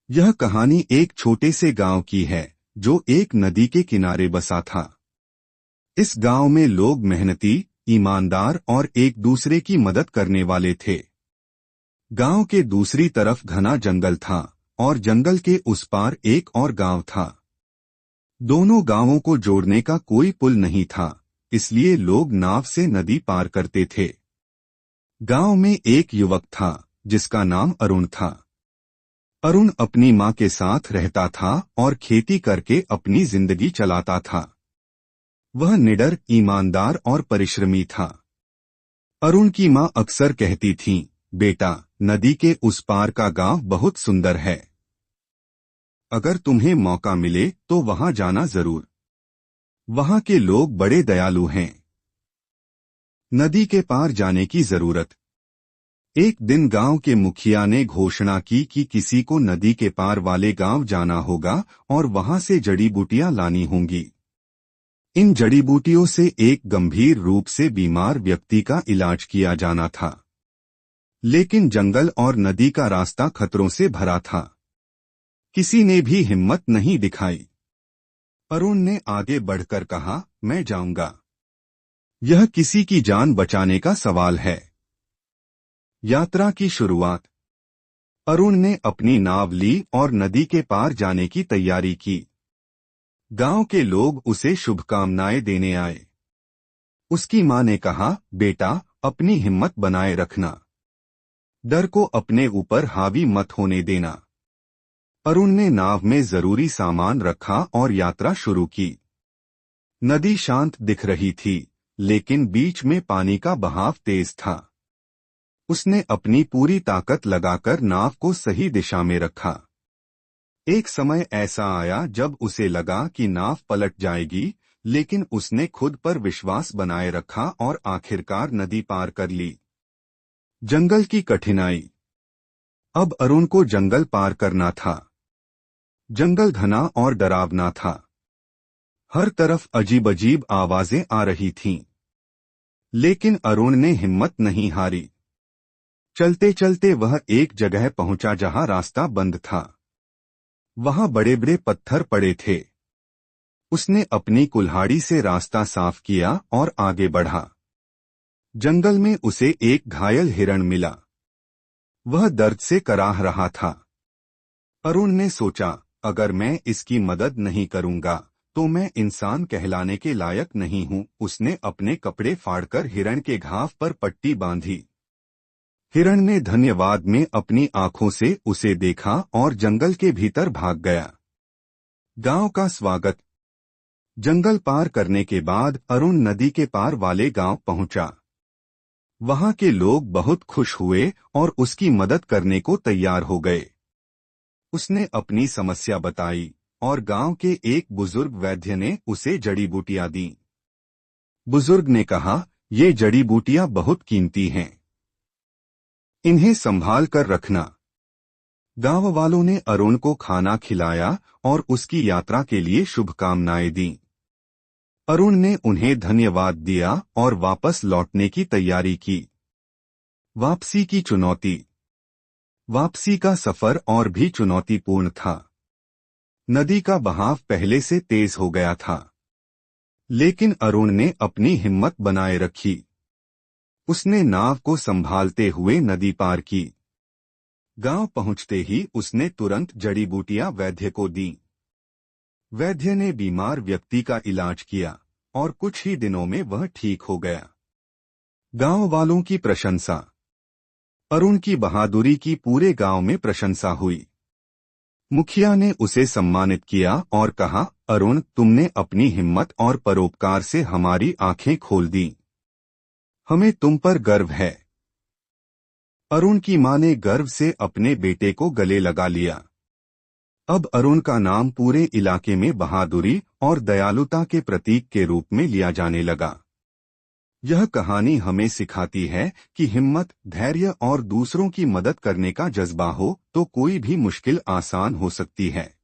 यह कहानी एक छोटे से गांव की है जो एक नदी के किनारे बसा था। इस गांव में लोग मेहनती, ईमानदार और एक दूसरे की मदद करने वाले थे। गांव के दूसरी तरफ घना जंगल था और जंगल के उस पार एक और गांव था। दोनों गांवों को जोड़ने का कोई पुल नहीं था, इसलिए लोग नाव से नदी पार करते थे। गांव में एक युवक था जिसका नाम अरुण था। अरुण अपनी मां के साथ रहता था और खेती करके अपनी जिंदगी चलाता था। वह निडर, ईमानदार और परिश्रमी था। अरुण की मां अक्सर कहती थीं, बेटा, नदी के उस पार का गांव बहुत सुंदर है। अगर तुम्हें मौका मिले तो वहां जाना जरूर। वहां के लोग बड़े दयालु हैं। नदी के पार जाने की जरूरत। एक दिन गांव के मुखिया ने घोषणा की कि किसी को नदी के पार वाले गांव जाना होगा और वहां से जड़ी बूटियां लानी होंगी। इन जड़ी बूटियों से एक गंभीर रूप से बीमार व्यक्ति का इलाज किया जाना था। लेकिन जंगल और नदी का रास्ता खतरों से भरा था। किसी ने भी हिम्मत नहीं दिखाई। अरुण ने आगे बढ़कर कहा, मैं जाऊंगा। यह किसी की जान बचाने का सवाल है। यात्रा की शुरुआत। अरुण ने अपनी नाव ली और नदी के पार जाने की तैयारी की। गांव के लोग उसे शुभकामनाएं देने आए। उसकी मां ने कहा, बेटा, अपनी हिम्मत बनाए रखना। डर को अपने ऊपर हावी मत होने देना। अरुण ने नाव में जरूरी सामान रखा और यात्रा शुरू की। नदी शांत दिख रही थी, लेकिन बीच में पानी का बहाव तेज था। उसने अपनी पूरी ताकत लगाकर नाव को सही दिशा में रखा। एक समय ऐसा आया जब उसे लगा कि नाव पलट जाएगी, लेकिन उसने खुद पर विश्वास बनाए रखा और आखिरकार नदी पार कर ली। जंगल की कठिनाई। अब अरुण को जंगल पार करना था। जंगल घना और डरावना था। हर तरफ अजीब अजीब आवाजें आ रही थीं। लेकिन अरुण ने हिम्मत नहीं हारी। चलते चलते वह एक जगह पहुंचा जहां रास्ता बंद था। वहां बड़े बड़े पत्थर पड़े थे। उसने अपनी कुल्हाड़ी से रास्ता साफ किया और आगे बढ़ा। जंगल में उसे एक घायल हिरण मिला। वह दर्द से कराह रहा था। अरुण ने सोचा, अगर मैं इसकी मदद नहीं करूंगा तो मैं इंसान कहलाने के लायक नहीं हूं। उसने अपने कपड़े फाड़कर हिरण के घाव पर पट्टी बांधी। हिरण ने धन्यवाद में अपनी आंखों से उसे देखा और जंगल के भीतर भाग गया। गांव का स्वागत। जंगल पार करने के बाद अरुण नदी के पार वाले गांव पहुंचा। वहां के लोग बहुत खुश हुए और उसकी मदद करने को तैयार हो गए। उसने अपनी समस्या बताई और गांव के एक बुजुर्ग वैद्य ने उसे जड़ी बूटियां दी। बुजुर्ग ने कहा, ये जड़ी बूटियां बहुत कीमती हैं। इन्हें संभाल कर रखना। गांव वालों ने अरुण को खाना खिलाया और उसकी यात्रा के लिए शुभकामनाएं दी। अरुण ने उन्हें धन्यवाद दिया और वापस लौटने की तैयारी की। वापसी की चुनौती। वापसी का सफर और भी चुनौतीपूर्ण था। नदी का बहाव पहले से तेज हो गया था, लेकिन अरुण ने अपनी हिम्मत बनाए रखी। उसने नाव को संभालते हुए नदी पार की। गांव पहुंचते ही उसने तुरंत जड़ी बूटियां वैद्य को दी। वैद्य ने बीमार व्यक्ति का इलाज किया और कुछ ही दिनों में वह ठीक हो गया। गांव वालों की प्रशंसा। अरुण की बहादुरी की पूरे गांव में प्रशंसा हुई। मुखिया ने उसे सम्मानित किया और कहा, अरुण, तुमने अपनी हिम्मत और परोपकार से हमारी आंखें खोल दी। हमें तुम पर गर्व है। अरुण की मां ने गर्व से अपने बेटे को गले लगा लिया। अब अरुण का नाम पूरे इलाके में बहादुरी और दयालुता के प्रतीक के रूप में लिया जाने लगा। यह कहानी हमें सिखाती है कि हिम्मत, धैर्य और दूसरों की मदद करने का जज्बा हो तो कोई भी मुश्किल आसान हो सकती है।